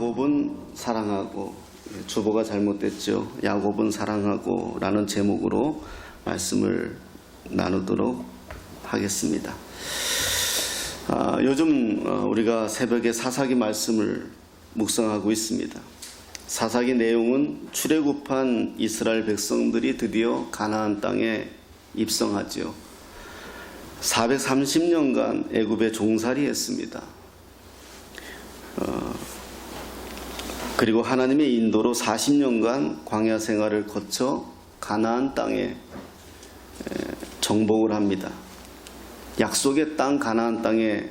야곱은 사랑하고, 주보가 잘못됐죠. 야곱은 사랑하고 라는 제목으로 말씀을 나누도록 하겠습니다. 요즘 우리가 새벽에 사사기 말씀을 묵상하고 있습니다. 사사기 내용은 출애굽한 이스라엘 백성들이 드디어 가나안 땅에 입성하죠. 430년간 애굽에 종살이했습니다. 그리고 하나님의 인도로 40년간 광야 생활을 거쳐 가나안 땅에 정복을 합니다. 약속의 땅 가나안 땅에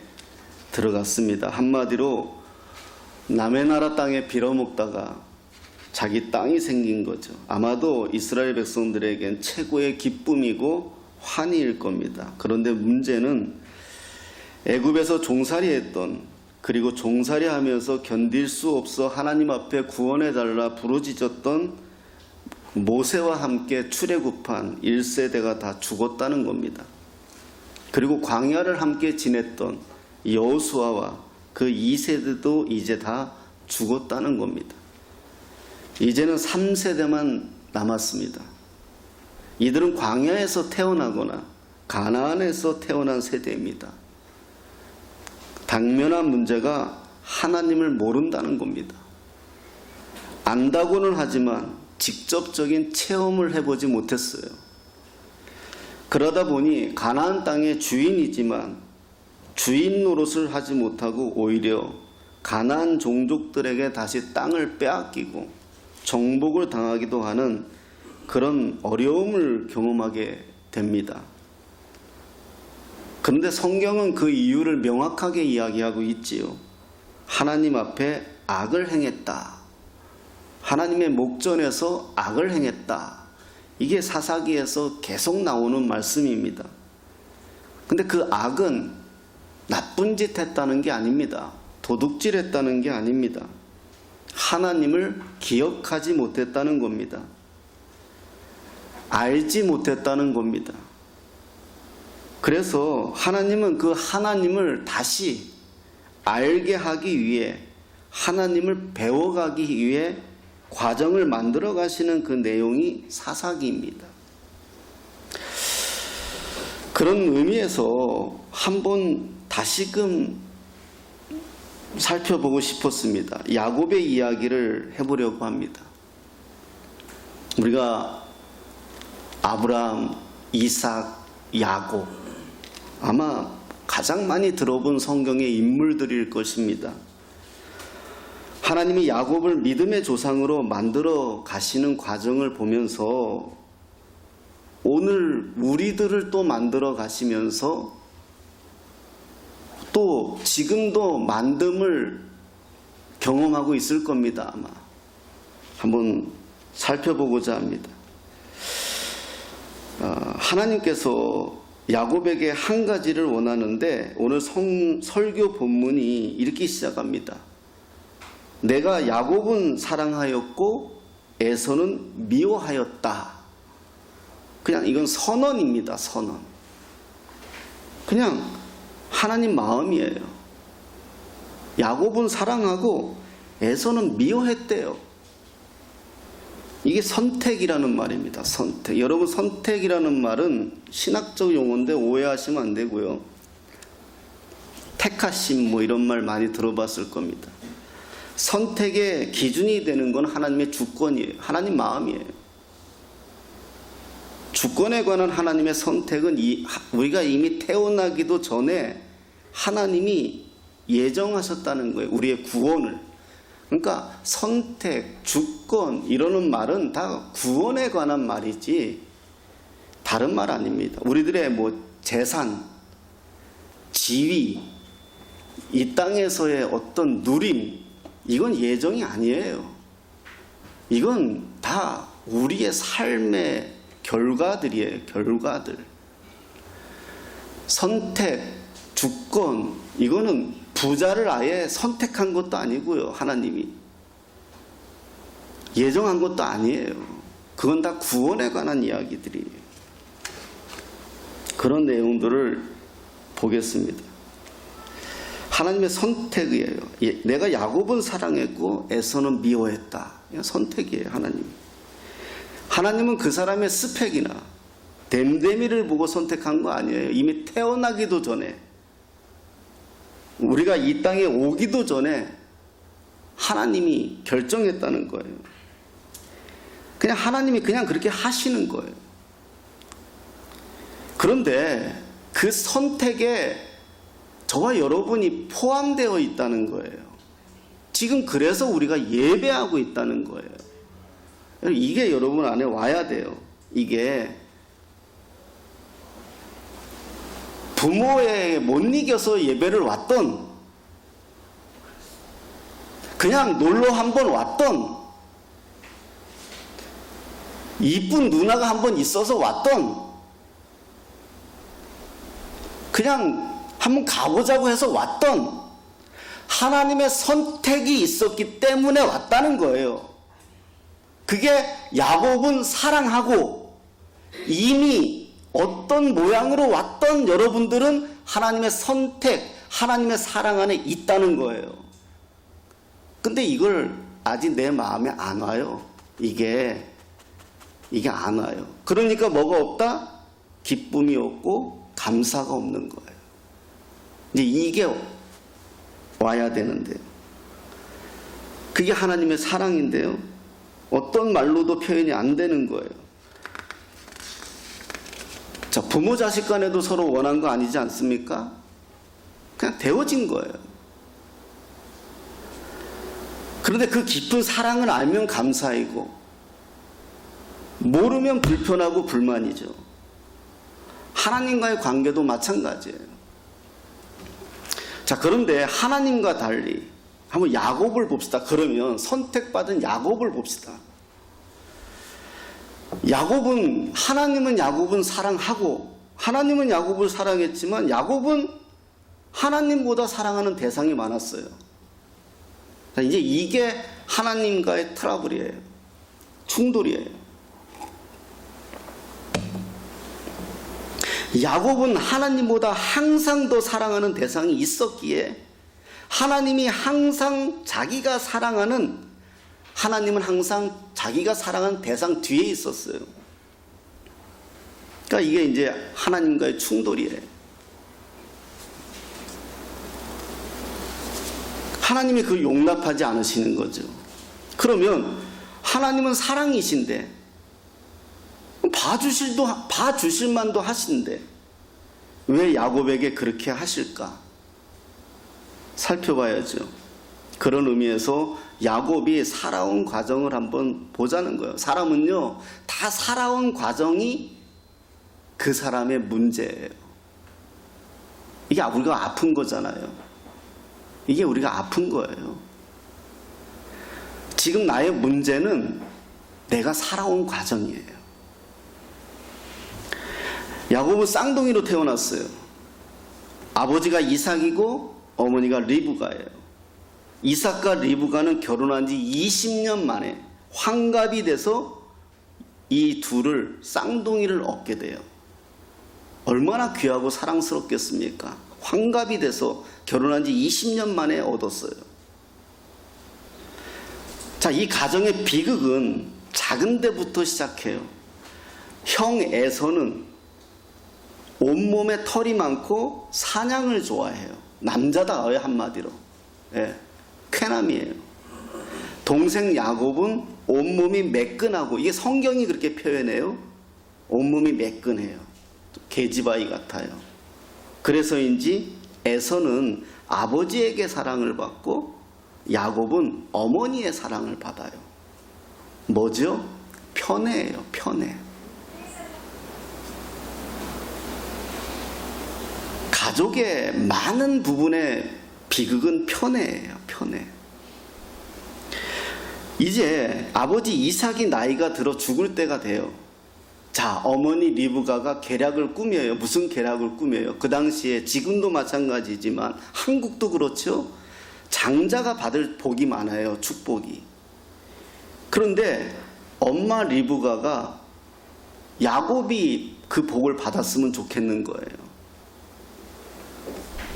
들어갔습니다. 한마디로 남의 나라 땅에 빌어먹다가 자기 땅이 생긴 거죠. 아마도 이스라엘 백성들에겐 최고의 기쁨이고 환희일 겁니다. 그런데 문제는 애굽에서 종살이했던, 그리고 종살이하면서 견딜 수 없어 하나님 앞에 구원해달라 부르짖었던 모세와 함께 출애굽한 1세대가 다 죽었다는 겁니다. 그리고 광야를 함께 지냈던 여호수아와 그 2세대도 이제 다 죽었다는 겁니다. 이제는 3세대만 남았습니다. 이들은 광야에서 태어나거나 가나안에서 태어난 세대입니다. 당면한 문제가 하나님을 모른다는 겁니다. 안다고는 하지만 직접적인 체험을 해보지 못했어요. 그러다 보니 가나안 땅의 주인이지만 주인 노릇을 하지 못하고 오히려 가나안 종족들에게 다시 땅을 빼앗기고 정복을 당하기도 하는 그런 어려움을 경험하게 됩니다. 그런데 성경은 그 이유를 명확하게 이야기하고 있지요. 하나님 앞에 악을 행했다. 하나님의 목전에서 악을 행했다. 이게 사사기에서 계속 나오는 말씀입니다. 근데 그 악은 나쁜 짓 했다는 게 아닙니다. 도둑질 했다는 게 아닙니다. 하나님을 기억하지 못했다는 겁니다. 알지 못했다는 겁니다. 그래서 하나님은 그 하나님을 다시 알게 하기 위해, 하나님을 배워가기 위해 과정을 만들어 가시는 그 내용이 사사기입니다. 그런 의미에서 한번 다시금 살펴보고 싶었습니다. 야곱의 이야기를 해보려고 합니다. 우리가 아브라함, 이삭, 야곱, 아마 가장 많이 들어본 성경의 인물들일 것입니다. 하나님이 야곱을 믿음의 조상으로 만들어 가시는 과정을 보면서 오늘 우리들을 또 만들어 가시면서 또 지금도 만듦을 경험하고 있을 겁니다. 아마 한번 살펴보고자 합니다. 하나님께서 야곱에게 한 가지를 원하는데 오늘 설교 본문이 이렇게 시작합니다. 내가 야곱은 사랑하였고 에서는 미워하였다. 그냥 이건 선언입니다. 선언. 그냥 하나님 마음이에요. 야곱은 사랑하고 에서는 미워했대요. 이게 선택이라는 말입니다. 선택. 여러분, 선택이라는 말은 신학적 용어인데 오해하시면 안 되고요. 택하심 이런 말 많이 들어봤을 겁니다. 선택의 기준이 되는 건 하나님의 주권이에요. 하나님 마음이에요. 주권에 관한 하나님의 선택은 우리가 이미 태어나기도 전에 하나님이 예정하셨다는 거예요. 우리의 구원을. 그러니까 선택, 주권 이러는 말은 다 구원에 관한 말이지 다른 말 아닙니다. 우리들의 재산, 지위, 이 땅에서의 어떤 누림, 이건 예정이 아니에요. 이건 다 우리의 삶의 결과들이에요. 결과들. 선택, 주권, 이거는 부자를 아예 선택한 것도 아니고요. 하나님이 예정한 것도 아니에요. 그건 다 구원에 관한 이야기들이에요. 그런 내용들을 보겠습니다. 하나님의 선택이에요. 내가 야곱은 사랑했고 에서는 미워했다. 이건 선택이에요. 하나님은 그 사람의 스펙이나 됨됨이를 보고 선택한 거 아니에요. 이미 태어나기도 전에, 우리가 이 땅에 오기도 전에 하나님이 결정했다는 거예요. 그냥 하나님이 그냥 그렇게 하시는 거예요. 그런데 그 선택에 저와 여러분이 포함되어 있다는 거예요. 지금 그래서 우리가 예배하고 있다는 거예요. 이게 여러분 안에 와야 돼요. 이게 부모에 못 이겨서 예배를 왔던, 그냥 놀러 한번 왔던, 이쁜 누나가 한번 있어서 왔던, 그냥 한번 가보자고 해서 왔던, 하나님의 선택이 있었기 때문에 왔다는 거예요. 그게 야곱은 사랑하고 이미 어떤 모양으로 왔던 여러분들은 하나님의 선택, 하나님의 사랑 안에 있다는 거예요. 근데 이걸 아직 내 마음에 안 와요. 이게 안 와요. 그러니까 뭐가 없다? 기쁨이 없고 감사가 없는 거예요. 이제 이게 와야 되는데요. 그게 하나님의 사랑인데요. 어떤 말로도 표현이 안 되는 거예요. 자, 부모 자식 간에도 서로 원한 거 아니지 않습니까? 그냥 되어진 거예요. 그런데 그 깊은 사랑을 알면 감사이고 모르면 불편하고 불만이죠. 하나님과의 관계도 마찬가지예요. 자, 그런데 하나님과 달리 한번 야곱을 봅시다. 그러면 선택받은 야곱을 봅시다. 하나님은 야곱은 사랑하고, 하나님은 야곱을 사랑했지만 야곱은 하나님보다 사랑하는 대상이 많았어요. 자, 이제 이게 하나님과의 트러블이에요. 충돌이에요. 야곱은 하나님보다 항상 더 사랑하는 대상이 있었기에 하나님은 항상 자기가 사랑하는 대상 뒤에 있었어요. 그러니까 이게 이제 하나님과의 충돌이에요. 하나님이 그걸 용납하지 않으시는 거죠. 그러면 하나님은 사랑이신데 봐주실 만도 하신데 왜 야곱에게 그렇게 하실까? 살펴봐야죠. 그런 의미에서 야곱이 살아온 과정을 한번 보자는 거예요. 사람은요, 다 살아온 과정이 그 사람의 문제예요. 이게 우리가 아픈 거잖아요. 이게 우리가 아픈 거예요. 지금 나의 문제는 내가 살아온 과정이에요. 야곱은 쌍둥이로 태어났어요. 아버지가 이삭이고 어머니가 리브가예요. 이삭과 리브가는 결혼한 지 20년 만에 환갑이 돼서 이 둘을, 쌍둥이를 얻게 돼요. 얼마나 귀하고 사랑스럽겠습니까? 환갑이 돼서 결혼한 지 20년 만에 얻었어요. 자, 이 가정의 비극은 작은 데부터 시작해요. 형 에서는 온몸에 털이 많고 사냥을 좋아해요. 남자다워요, 한마디로. 예, 쾌남이에요. 동생 야곱은 온몸이 매끈하고, 이게 성경이 그렇게 표현해요. 온몸이 매끈해요. 계집아이 같아요. 그래서인지 에서는 아버지에게 사랑을 받고 야곱은 어머니의 사랑을 받아요. 뭐죠? 편애예요. 편애. 가족의 많은 부분의 비극은 편애예요. 편애. 이제 아버지 이삭이 나이가 들어 죽을 때가 돼요. 자, 어머니 리브가가 계략을 꾸며요. 무슨 계략을 꾸며요? 그 당시에, 지금도 마찬가지지만 한국도 그렇죠. 장자가 받을 복이 많아요. 축복이. 그런데 엄마 리브가가 야곱이 그 복을 받았으면 좋겠는 거예요.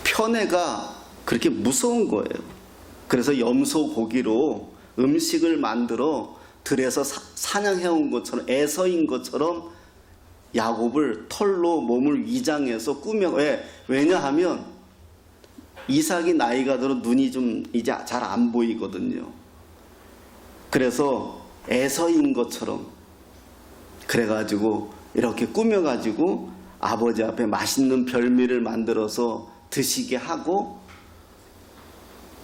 편애가 그렇게 무서운 거예요. 그래서 염소 고기로 음식을 만들어 들에서 사냥해온 것처럼 에서인 것처럼 야곱을 털로 몸을 위장해서 왜냐하면 이삭이 나이가 들어 눈이 좀 이제 잘 안 보이거든요. 그래서 에서인 것처럼 그래가지고 이렇게 꾸며가지고 아버지 앞에 맛있는 별미를 만들어서 드시게 하고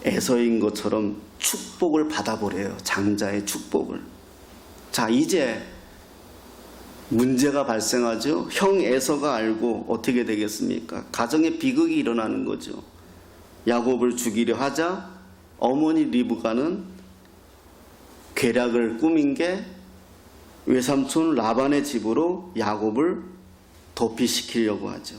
에서인 것처럼 축복을 받아보래요. 장자의 축복을. 자, 이제 문제가 발생하죠. 형 에서가 알고 어떻게 되겠습니까? 가정에 비극이 일어나는 거죠. 야곱을 죽이려 하자 어머니 리브가는 계략을 꾸민 게 외삼촌 라반의 집으로 야곱을 도피시키려고 하죠.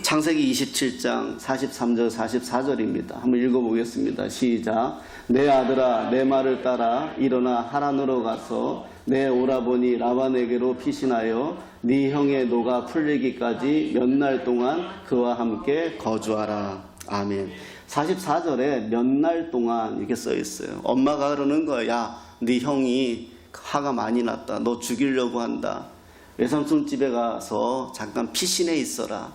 창세기 27장 43절 44절입니다. 한번 읽어보겠습니다. 시작. 내 아들아 내 말을 따라 일어나 하란으로 가서 내 오라버니 라반에게로 피신하여 네 형의 노가 풀리기까지 몇 날 동안 그와 함께 거주하라. 아멘. 44절에 몇 날 동안 이렇게 써 있어요. 엄마가 그러는 거야. 네 형이 화가 많이 났다. 너 죽이려고 한다. 외삼촌 집에 가서 잠깐 피신해 있어라.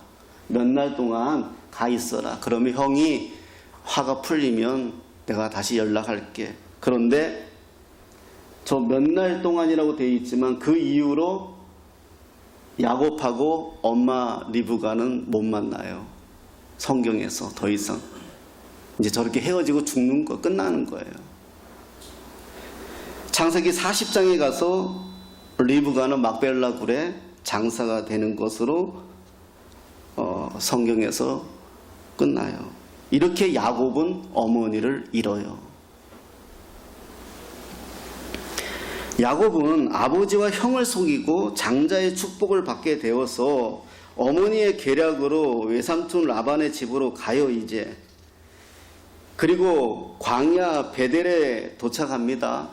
몇 날 동안 가 있어라. 그러면 형이 화가 풀리면 내가 다시 연락할게. 그런데 저 몇 날 동안이라고 되어 있지만 그 이후로 야곱하고 엄마 리브가는 못 만나요. 성경에서 더 이상. 이제 저렇게 헤어지고 죽는 거 끝나는 거예요. 창세기 40장에 가서 리브가는 막벨라 굴에 장사가 되는 것으로 성경에서 끝나요. 이렇게 야곱은 어머니를 잃어요. 야곱은 아버지와 형을 속이고 장자의 축복을 받게 되어서 어머니의 계략으로 외삼촌 라반의 집으로 가요. 이제 그리고 광야 베델에 도착합니다.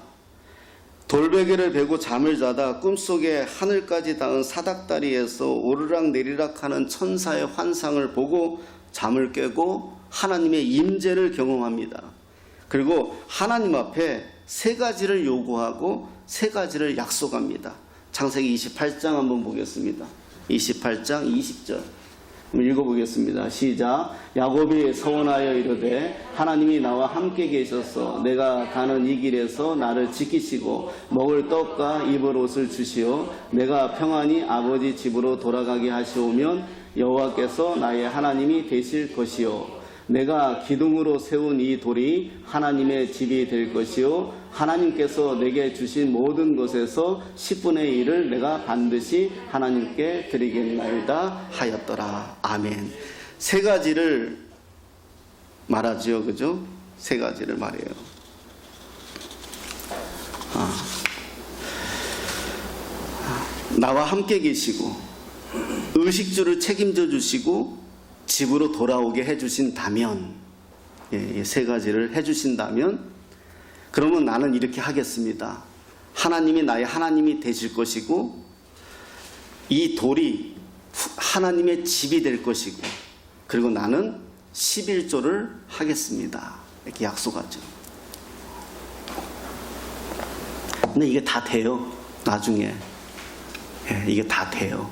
돌베개를 베고 잠을 자다 꿈속에 하늘까지 닿은 사닥다리에서 오르락 내리락 하는 천사의 환상을 보고 잠을 깨고 하나님의 임재를 경험합니다. 그리고 하나님 앞에 세 가지를 요구하고 세 가지를 약속합니다. 창세기 28장 한번 보겠습니다. 28장 20절 읽어보겠습니다. 시작. 야곱이 서원하여 이르되 하나님이 나와 함께 계셔서 내가 가는 이 길에서 나를 지키시고 먹을 떡과 입을 옷을 주시오 내가 평안히 아버지 집으로 돌아가게 하시오면 여호와께서 나의 하나님이 되실 것이요 내가 기둥으로 세운 이 돌이 하나님의 집이 될 것이요 하나님께서 내게 주신 모든 것에서 10분의 1을 내가 반드시 하나님께 드리겠나이다 하였더라. 아멘. 세 가지를 말하지요. 그죠? 세 가지를 말해요. 나와 함께 계시고 의식주를 책임져 주시고 집으로 돌아오게 해주신다면, 세 가지를 해주신다면, 그러면 나는 이렇게 하겠습니다. 하나님이 나의 하나님이 되실 것이고, 이 돌이 하나님의 집이 될 것이고, 그리고 나는 11조를 하겠습니다. 이렇게 약속하죠. 근데 이게 다 돼요. 나중에. 이게 다 돼요.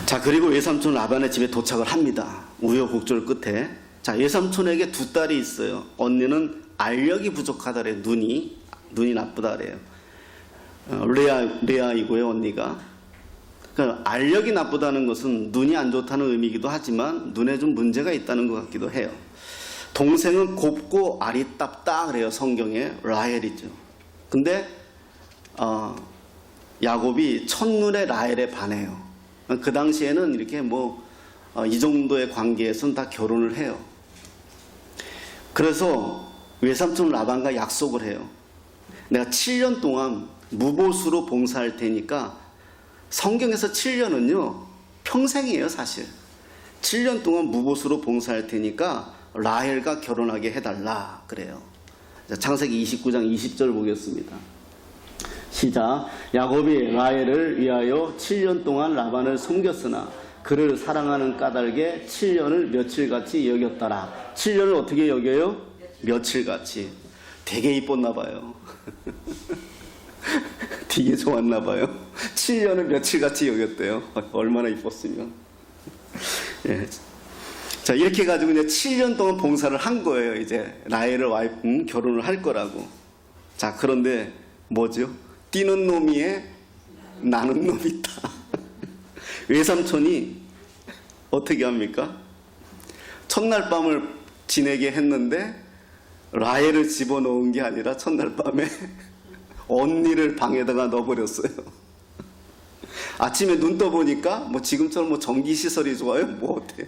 자, 그리고 외삼촌 라반의 집에 도착을 합니다. 우여곡절 끝에. 자, 외삼촌에게 두 딸이 있어요. 언니는 알력이 부족하다래요. 눈이 나쁘다래요. 레아이고요, 언니가. 그러니까 알력이 나쁘다는 것은 눈이 안 좋다는 의미이기도 하지만 눈에 좀 문제가 있다는 것 같기도 해요. 동생은 곱고 알이 답다 그래요. 성경에 라헬이죠. 근데 야곱이 첫눈에 라헬에 반해요. 그 당시에는 이렇게 이 정도의 관계에서는 다 결혼을 해요. 그래서 외삼촌 라반과 약속을 해요. 내가 7년 동안 무보수로 봉사할 테니까, 성경에서 7년은요 평생이에요. 사실 7년 동안 무보수로 봉사할 테니까 라헬과 결혼하게 해달라 그래요. 자, 창세기 29장 20절 보겠습니다. 시작. 야곱이 라헬을 위하여 7년 동안 라반을 섬겼으나 그를 사랑하는 까닭에 7년을 며칠같이 여겼더라. 7년을 어떻게 여겨요? 며칠같이. 되게 이뻤나 봐요. 되게 좋았나 봐요. 7년을 며칠같이 여겼대요. 얼마나 이뻤으면. 예. 자, 이렇게 해가지고 이제 7년 동안 봉사를 한 거예요. 이제 라헬을 결혼을 할 거라고. 자, 그런데 뭐죠? 뛰는 놈이에 나는 놈이 있다. 외삼촌이 어떻게 합니까? 첫날 밤을 지내게 했는데 라헬을 집어넣은 게 아니라 첫날 밤에 언니를 방에다가 넣어버렸어요. 아침에 눈 떠보니까 뭐 지금처럼 뭐 전기시설이 좋아요? 뭐 어때요?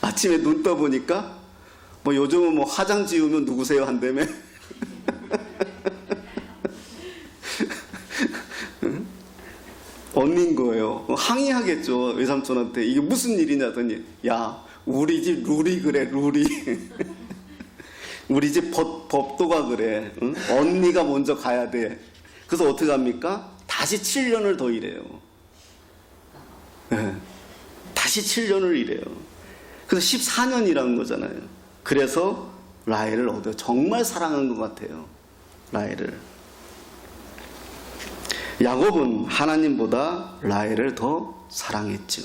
아침에 눈 떠보니까 뭐 요즘은 뭐 화장 지우면 누구세요 한다며. 언니인 거예요. 항의하겠죠. 외삼촌한테 이게 무슨 일이냐더니 야 우리 집 룰이 그래 룰이. 우리 집 법도가 그래. 응? 언니가 먼저 가야 돼. 그래서 어떻게 합니까? 다시 7년을 더 일해요. 네. 다시 7년을 일해요. 그래서 14년이라는 거잖아요. 그래서 라헬을 얻어요. 정말 사랑한 것 같아요. 라헬을. 야곱은 하나님보다 라헬을 더 사랑했죠.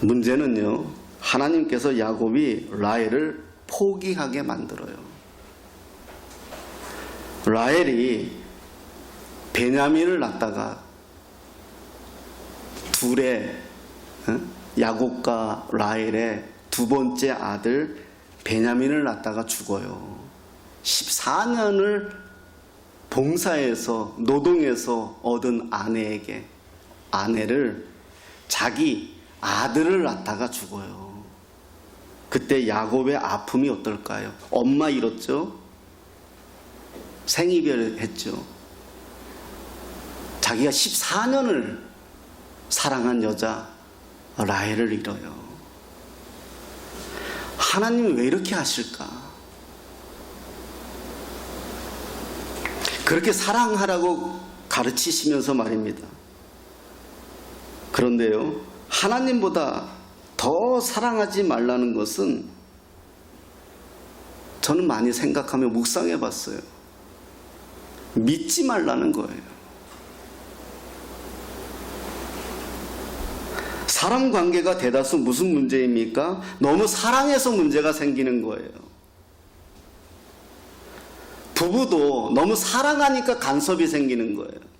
문제는요, 하나님께서 야곱이 라헬을 포기하게 만들어요. 라헬이 베냐민을 낳다가 야곱과 라헬의 두 번째 아들 베냐민을 낳다가 죽어요. 14년을 봉사해서 노동해서 얻은 아내를 자기 아들을 낳다가 죽어요. 그때 야곱의 아픔이 어떨까요? 엄마 잃었죠? 생이별했죠. 자기가 14년을 사랑한 여자 라헬을 잃어요. 하나님은 왜 이렇게 하실까? 그렇게 사랑하라고 가르치시면서 말입니다. 그런데요, 하나님보다 더 사랑하지 말라는 것은 저는 많이 생각하며 묵상해 봤어요. 믿지 말라는 거예요. 사람 관계가 대다수 무슨 문제입니까? 너무 사랑해서 문제가 생기는 거예요. 부부도 너무 사랑하니까 간섭이 생기는 거예요.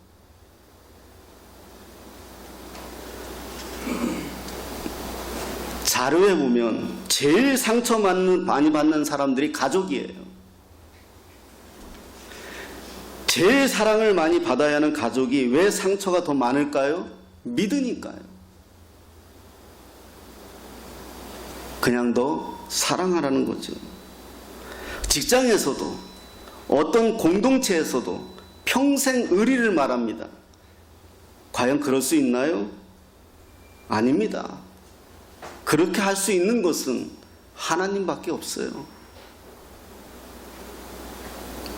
자료에 보면 제일 상처 많이 받는 사람들이 가족이에요. 제일 사랑을 많이 받아야 하는 가족이 왜 상처가 더 많을까요? 믿으니까요. 그냥 더 사랑하라는 거죠. 직장에서도 어떤 공동체에서도 평생 의리를 말합니다. 과연 그럴 수 있나요? 아닙니다. 그렇게 할 수 있는 것은 하나님밖에 없어요.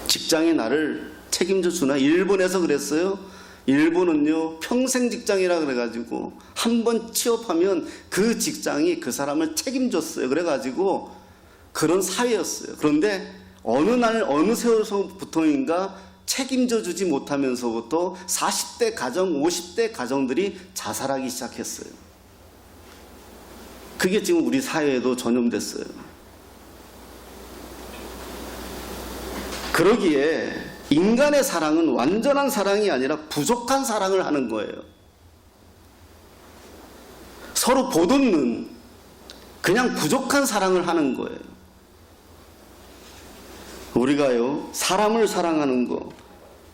직장에 나를 책임져 주나? 일본에서 그랬어요. 일본은요, 평생 직장이라 그래가지고 한번 취업하면 그 직장이 그 사람을 책임졌어요. 그래가지고 그런 사회였어요. 그런데 어느 날 어느 세월서부터인가 책임져 주지 못하면서부터 40대 가정, 50대 가정들이 자살하기 시작했어요. 그게 지금 우리 사회에도 전염됐어요. 그러기에 인간의 사랑은 완전한 사랑이 아니라 부족한 사랑을 하는 거예요. 서로 보듬는 그냥 부족한 사랑을 하는 거예요. 우리가요, 사람을 사랑하는 거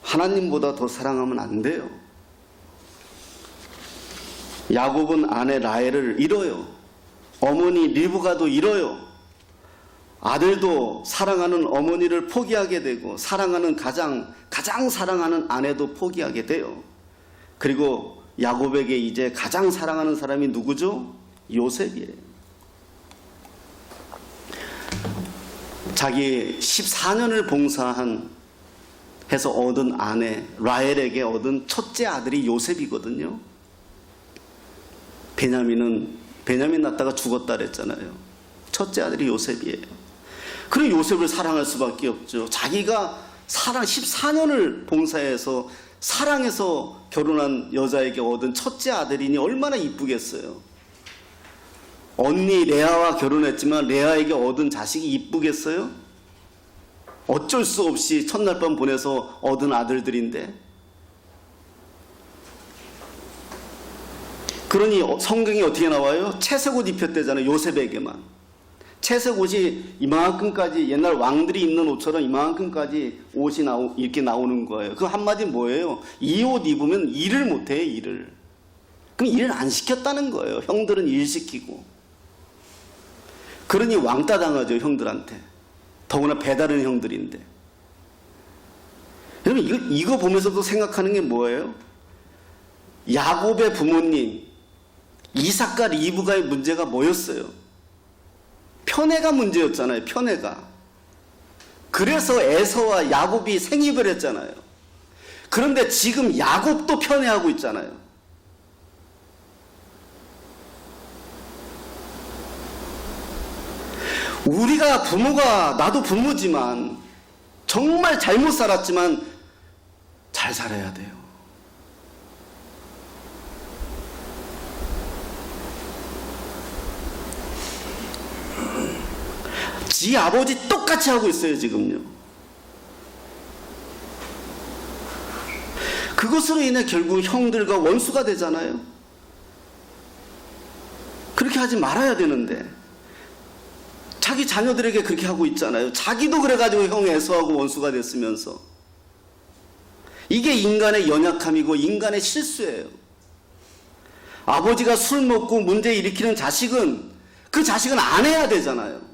하나님보다 더 사랑하면 안 돼요. 야곱은 아내 라헬을 잃어요. 어머니 리브가도 잃어요. 아들도 사랑하는 어머니를 포기하게 되고 사랑하는 가장 사랑하는 아내도 포기하게 돼요. 그리고 야곱에게 이제 가장 사랑하는 사람이 누구죠? 요셉이에요. 자기 14년을 해서 얻은 아내 라헬에게 얻은 첫째 아들이 요셉이거든요. 베냐민 낳다가 죽었다 그랬잖아요. 첫째 아들이 요셉이에요. 그럼 요셉을 사랑할 수밖에 없죠. 자기가 14년을 봉사해서 사랑해서 결혼한 여자에게 얻은 첫째 아들이니 얼마나 이쁘겠어요. 언니 레아와 결혼했지만 레아에게 얻은 자식이 이쁘겠어요? 어쩔 수 없이 첫날 밤 보내서 얻은 아들들인데. 그러니 성경이 어떻게 나와요? 채색 옷 입혔대잖아요. 요셉에게만. 채색 옷이 이만큼까지, 옛날 왕들이 입는 옷처럼 이만큼까지 옷이 이렇게 나오는 거예요. 그 한마디 뭐예요? 이 옷 입으면 일을 못해요, 일을. 그럼 일을 안 시켰다는 거예요. 형들은 일 시키고. 그러니 왕따 당하죠, 형들한테. 더구나 배다른 형들인데. 여러분, 이거 보면서도 생각하는 게 뭐예요? 야곱의 부모님, 이삭과 리브가의 문제가 뭐였어요? 편애가 문제였잖아요. 편애가. 그래서 에서와 야곱이 생입을 했잖아요. 그런데 지금 야곱도 편애하고 있잖아요. 우리가 부모가, 나도 부모지만 정말 잘못 살았지만 잘 살아야 돼요. 지 아버지 똑같이 하고 있어요, 지금요. 그것으로 인해 결국 형들과 원수가 되잖아요. 그렇게 하지 말아야 되는데 자기 자녀들에게 그렇게 하고 있잖아요. 자기도 그래가지고 형 에서하고 원수가 됐으면서. 이게 인간의 연약함이고 인간의 실수예요. 아버지가 술 먹고 문제 일으키는 자식은 그 자식은 안 해야 되잖아요.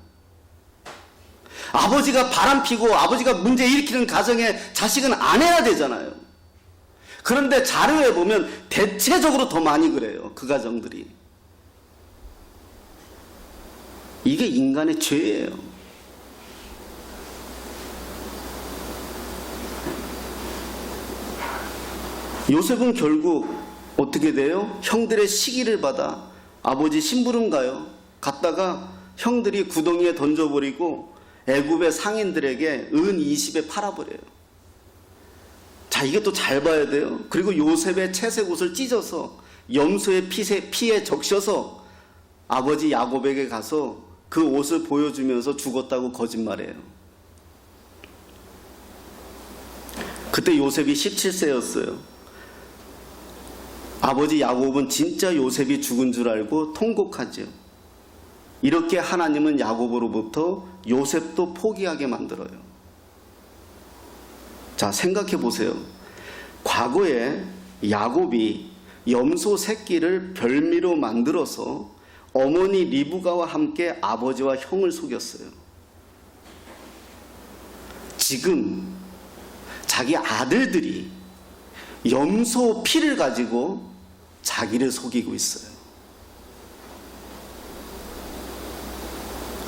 아버지가 바람 피고 아버지가 문제 일으키는 가정에 자식은 안 해야 되잖아요. 그런데 자료에 보면 대체적으로 더 많이 그래요. 그 가정들이. 이게 인간의 죄예요. 요셉은 결국 어떻게 돼요? 형들의 시기를 받아 아버지 심부름 가요. 갔다가 형들이 구덩이에 던져버리고 애굽의 상인들에게 은 20에 팔아버려요. 자, 이게 또 잘 봐야 돼요. 그리고 요셉의 채색 옷을 찢어서 염소의 피에 적셔서 아버지 야곱에게 가서 그 옷을 보여주면서 죽었다고 거짓말해요. 그때 요셉이 17세였어요. 아버지 야곱은 진짜 요셉이 죽은 줄 알고 통곡하죠. 이렇게 하나님은 야곱으로부터 요셉도 포기하게 만들어요. 자, 생각해 보세요. 과거에 야곱이 염소 새끼를 별미로 만들어서 어머니 리브가와 함께 아버지와 형을 속였어요. 지금 자기 아들들이 염소 피를 가지고 자기를 속이고 있어요.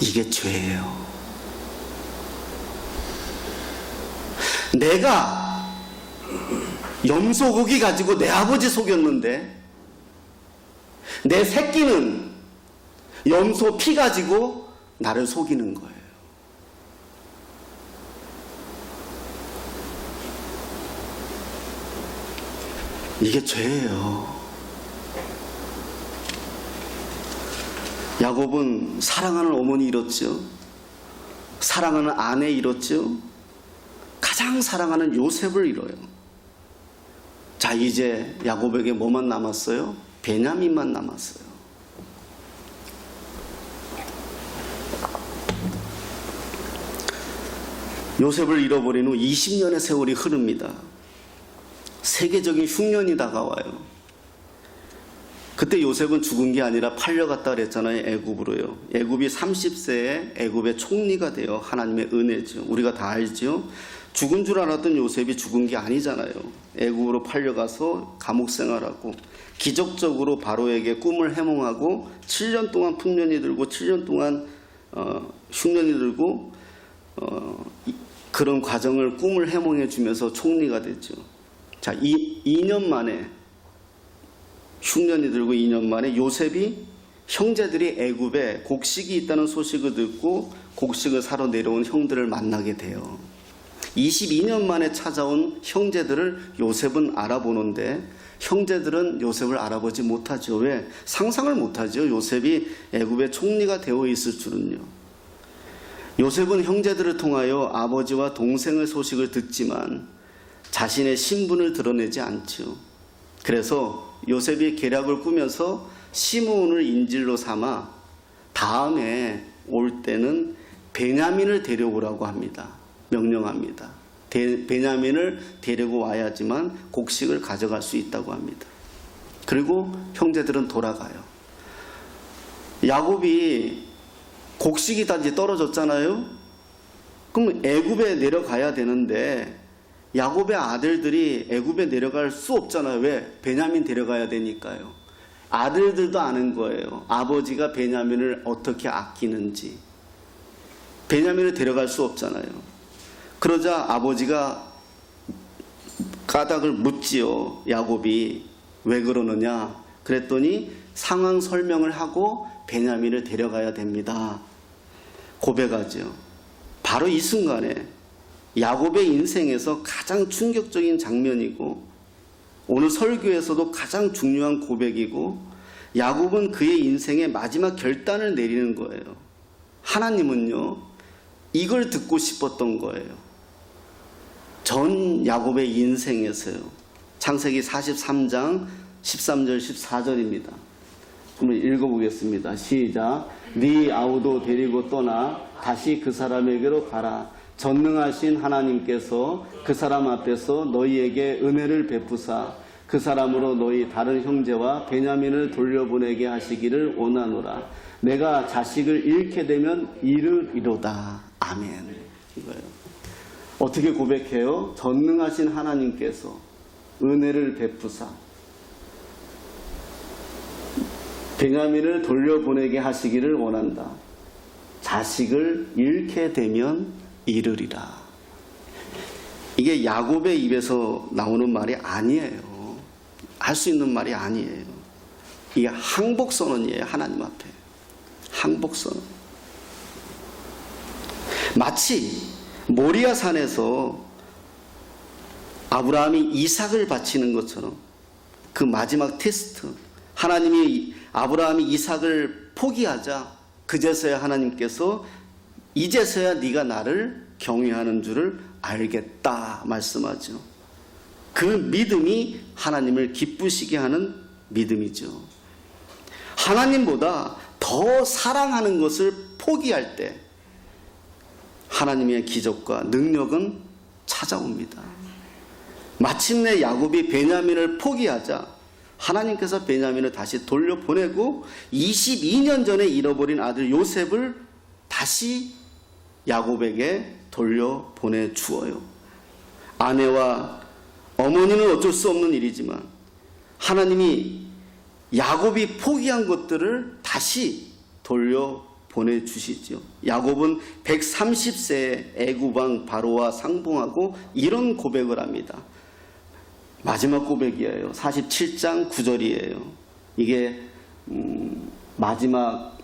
이게 죄예요. 내가 염소 고기 가지고 내 아버지 속였는데 내 새끼는 염소 피 가지고 나를 속이는 거예요. 이게 죄예요. 야곱은 사랑하는 어머니 잃었죠. 사랑하는 아내 잃었죠. 가장 사랑하는 요셉을 잃어요. 자, 이제 야곱에게 뭐만 남았어요? 베냐민만 남았어요. 요셉을 잃어버린 후 20년의 세월이 흐릅니다. 세계적인 흉년이 다가와요. 그때 요셉은 죽은 게 아니라 팔려갔다 그랬잖아요. 애굽으로요. 애굽이 30세에 애굽의 총리가 되어 하나님의 은혜죠. 우리가 다 알죠. 죽은 줄 알았던 요셉이 죽은 게 아니잖아요. 애굽으로 팔려가서 감옥 생활하고 기적적으로 바로에게 꿈을 해몽하고 7년 동안 풍년이 들고 7년 동안 흉년이 들고 그런 과정을 꿈을 해몽해 주면서 총리가 됐죠. 자, 2년 만에 흉년이 들고 2년 만에 요셉이 형제들이 애굽에 곡식이 있다는 소식을 듣고 곡식을 사러 내려온 형들을 만나게 돼요. 22년 만에 찾아온 형제들을 요셉은 알아보는데 형제들은 요셉을 알아보지 못하죠. 왜? 상상을 못하죠. 요셉이 애굽의 총리가 되어 있을 줄은요. 요셉은 형제들을 통하여 아버지와 동생의 소식을 듣지만 자신의 신분을 드러내지 않죠. 그래서 요셉이 계략을 꾸며서 시므온을 인질로 삼아 다음에 올 때는 베냐민을 데려오라고 합니다. 명령합니다. 베냐민을 데리고 와야지만 곡식을 가져갈 수 있다고 합니다. 그리고 형제들은 돌아가요. 야곱이 곡식이 다 이제 떨어졌잖아요. 그럼 애굽에 내려가야 되는데 야곱의 아들들이 애굽에 내려갈 수 없잖아요. 왜? 베냐민 데려가야 되니까요. 아들들도 아는 거예요. 아버지가 베냐민을 어떻게 아끼는지. 베냐민을 데려갈 수 없잖아요. 그러자 아버지가 까닭을 묻지요. 야곱이 왜 그러느냐. 그랬더니 상황 설명을 하고 베냐민을 데려가야 됩니다. 고백하죠. 바로 이 순간에 야곱의 인생에서 가장 충격적인 장면이고 오늘 설교에서도 가장 중요한 고백이고 야곱은 그의 인생의 마지막 결단을 내리는 거예요. 하나님은요, 이걸 듣고 싶었던 거예요. 전 야곱의 인생에서요. 창세기 43장 13절 14절입니다. 한번 읽어보겠습니다. 시작. 네 아우도 데리고 떠나 다시 그 사람에게로 가라. 전능하신 하나님께서 그 사람 앞에서 너희에게 은혜를 베푸사 그 사람으로 너희 다른 형제와 베냐민을 돌려보내게 하시기를 원하노라. 내가 자식을 잃게 되면 이르리로다. 아멘. 이거예요. 어떻게 고백해요? 전능하신 하나님께서 은혜를 베푸사 베냐민을 돌려보내게 하시기를 원한다. 자식을 잃게 되면 이르리라. 이게 야곱의 입에서 나오는 말이 아니에요. 할 수 있는 말이 아니에요. 이게 항복선언이에요. 하나님 앞에. 항복선언. 마치 모리아 산에서 아브라함이 이삭을 바치는 것처럼 그 마지막 테스트, 하나님이 아브라함이 이삭을 포기하자 그제서야 하나님께서 이제서야 네가 나를 경외하는 줄을 알겠다 말씀하죠. 그 믿음이 하나님을 기쁘시게 하는 믿음이죠. 하나님보다 더 사랑하는 것을 포기할 때 하나님의 기적과 능력은 찾아옵니다. 마침내 야곱이 베냐민을 포기하자 하나님께서 베냐민을 다시 돌려보내고 22년 전에 잃어버린 아들 요셉을 다시 야곱에게 돌려보내 주어요. 아내와 어머니는 어쩔 수 없는 일이지만 하나님이 야곱이 포기한 것들을 다시 돌려보내 주시죠. 야곱은 130세에 애굽왕 바로와 상봉하고 이런 고백을 합니다. 마지막 고백이에요. 47장 9절이에요. 이게 마지막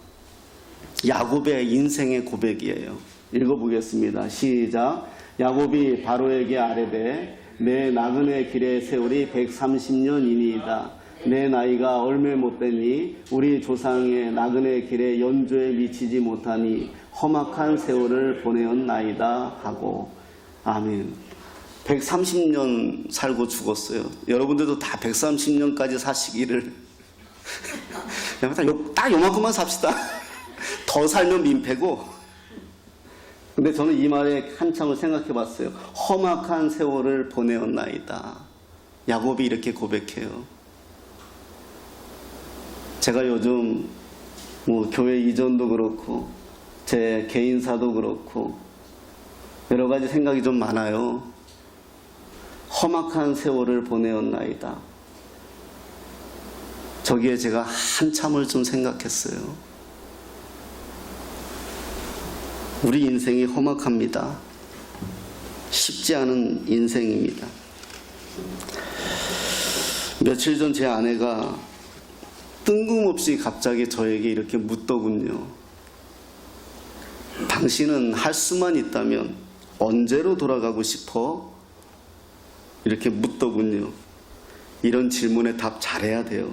야곱의 인생의 고백이에요. 읽어보겠습니다. 시작. 야곱이 바로에게 아뢰되 내 나그네 길의 세월이 130년이니이다. 내 나이가 얼매 못되니 우리 조상의 나그네 길의 연조에 미치지 못하니 험악한 세월을 보내었나이다 하고. 아멘. 130년 살고 죽었어요. 여러분들도 다 130년까지 사시기를 딱 요만큼만 삽시다. 더 살면 민폐고. 근데 저는 이 말에 한참을 생각해 봤어요. 험악한 세월을 보내었나이다. 야곱이 이렇게 고백해요. 제가 요즘 교회 이전도 그렇고 제 개인사도 그렇고 여러 가지 생각이 좀 많아요. 험악한 세월을 보내었나이다. 저기에 제가 한참을 좀 생각했어요. 우리 인생이 험악합니다. 쉽지 않은 인생입니다. 며칠 전 제 아내가 뜬금없이 갑자기 저에게 이렇게 묻더군요. 당신은 할 수만 있다면 언제로 돌아가고 싶어? 이렇게 묻더군요. 이런 질문에 답 잘해야 돼요.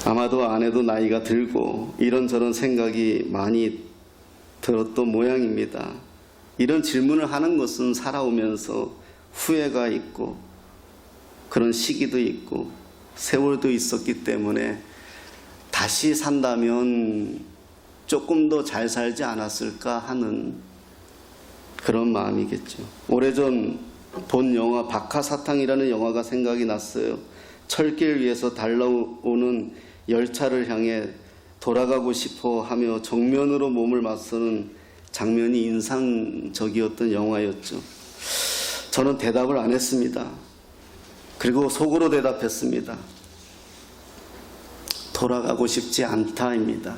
아마도 아내도 나이가 들고 이런저런 생각이 많이 들었던 모양입니다. 이런 질문을 하는 것은 살아오면서 후회가 있고 그런 시기도 있고 세월도 있었기 때문에 다시 산다면 조금 더 잘 살지 않았을까 하는 그런 마음이겠죠. 오래전 본 영화 박하사탕이라는 영화가 생각이 났어요. 철길 위에서 달려오는 열차를 향해 돌아가고 싶어 하며 정면으로 몸을 맞서는 장면이 인상적이었던 영화였죠. 저는 대답을 안 했습니다. 그리고 속으로 대답했습니다. 돌아가고 싶지 않다입니다.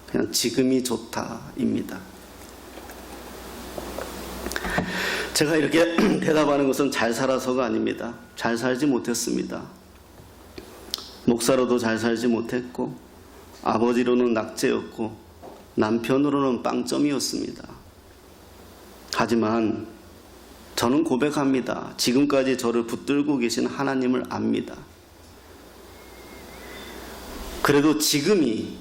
그냥 지금이 좋다입니다. 제가 이렇게 대답하는 것은 잘 살아서가 아닙니다. 잘 살지 못했습니다. 목사로도 잘 살지 못했고 아버지로는 낙제였고 남편으로는 빵점이었습니다. 하지만 저는 고백합니다. 지금까지 저를 붙들고 계신 하나님을 압니다. 그래도 지금이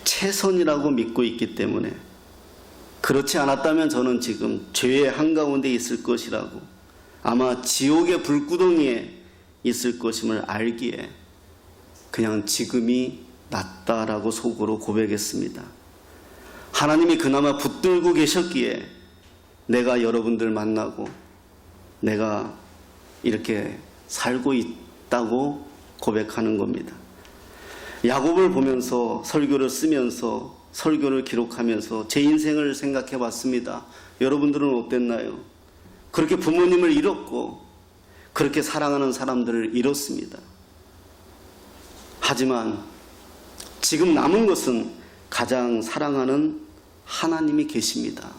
최선이라고 믿고 있기 때문에 그렇지 않았다면 저는 지금 죄의 한가운데 있을 것이라고 아마 지옥의 불구덩이에 있을 것임을 알기에 그냥 지금이 낫다라고 속으로 고백했습니다. 하나님이 그나마 붙들고 계셨기에 내가 여러분들 만나고 내가 이렇게 살고 있다고 고백하는 겁니다. 야곱을 보면서 설교를 쓰면서 설교를 기록하면서 제 인생을 생각해 봤습니다. 여러분들은 어땠나요? 그렇게 부모님을 잃었고 그렇게 사랑하는 사람들을 잃었습니다. 하지만 지금 남은 것은 가장 사랑하는 하나님이 계십니다.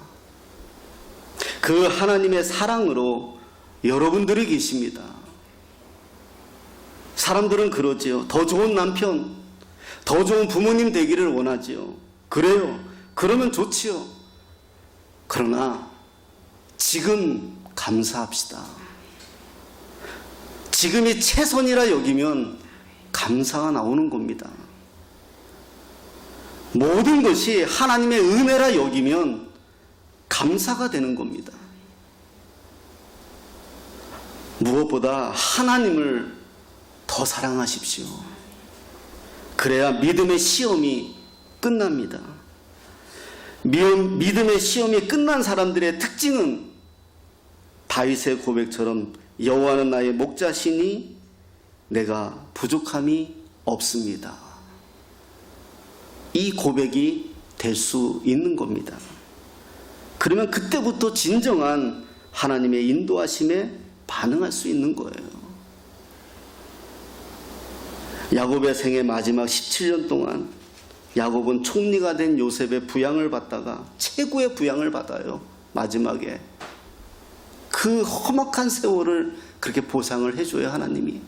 그 하나님의 사랑으로 여러분들이 계십니다. 사람들은 그러지요. 더 좋은 남편, 더 좋은 부모님 되기를 원하지요. 그래요. 그러면 좋지요. 그러나 지금 감사합시다. 지금이 최선이라 여기면 감사가 나오는 겁니다. 모든 것이 하나님의 은혜라 여기면 감사가 되는 겁니다. 무엇보다 하나님을 더 사랑하십시오. 그래야 믿음의 시험이 끝납니다. 믿음의 시험이 끝난 사람들의 특징은 다윗의 고백처럼 여호와는 나의 목자시니 내가 부족함이 없습니다. 이 고백이 될 수 있는 겁니다. 그러면 그때부터 진정한 하나님의 인도하심에 반응할 수 있는 거예요. 야곱의 생애 마지막 17년 동안 야곱은 총리가 된 요셉의 부양을 받다가 최고의 부양을 받아요. 마지막에 그 험악한 세월을 그렇게 보상을 해줘요. 하나님이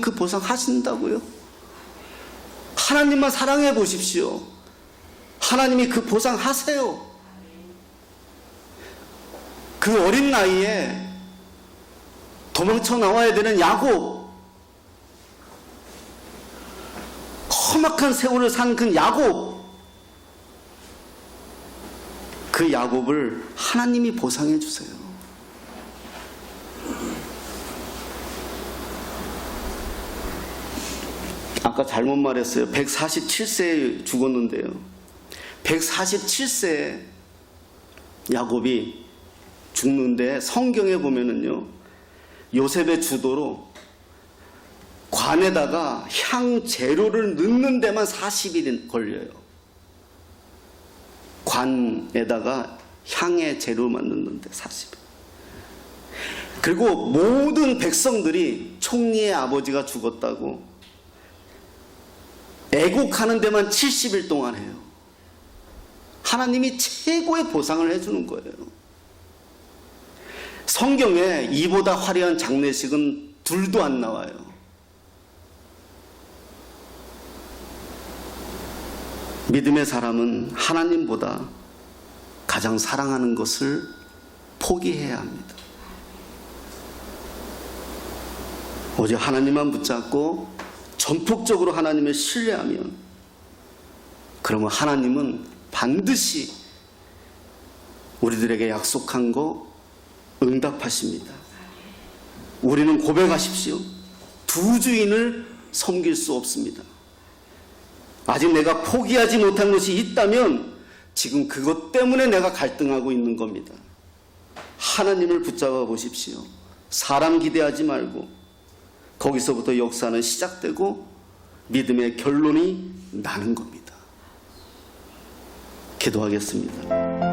그 보상 하신다고요? 하나님만 사랑해 보십시오. 하나님이 그 보상 하세요. 그 어린 나이에 도망쳐 나와야 되는 야곱, 험악한 세월을 산 그 야곱, 그 야곱을 하나님이 보상해 주세요. 아까 잘못 말했어요. 147세에 죽었는데요. 147세에 야곱이 죽는데 성경에 보면은요, 요셉의 주도로 관에다가 향 재료를 넣는 데만 40일이 걸려요. 관에다가 향의 재료만 넣는데 40일. 그리고 모든 백성들이 총리의 아버지가 죽었다고 애곡하는 데만 70일 동안 해요. 하나님이 최고의 보상을 해주는 거예요. 성경에 이보다 화려한 장례식은 둘도 안 나와요. 믿음의 사람은 하나님보다 가장 사랑하는 것을 포기해야 합니다. 오직 하나님만 붙잡고 전폭적으로 하나님을 신뢰하면, 그러면 하나님은 반드시 우리들에게 약속한 거 응답하십니다. 우리는 고백하십시오. 두 주인을 섬길 수 없습니다. 아직 내가 포기하지 못한 것이 있다면 지금 그것 때문에 내가 갈등하고 있는 겁니다. 하나님을 붙잡아 보십시오. 사람 기대하지 말고 거기서부터 역사는 시작되고 믿음의 결론이 나는 겁니다. 기도하겠습니다.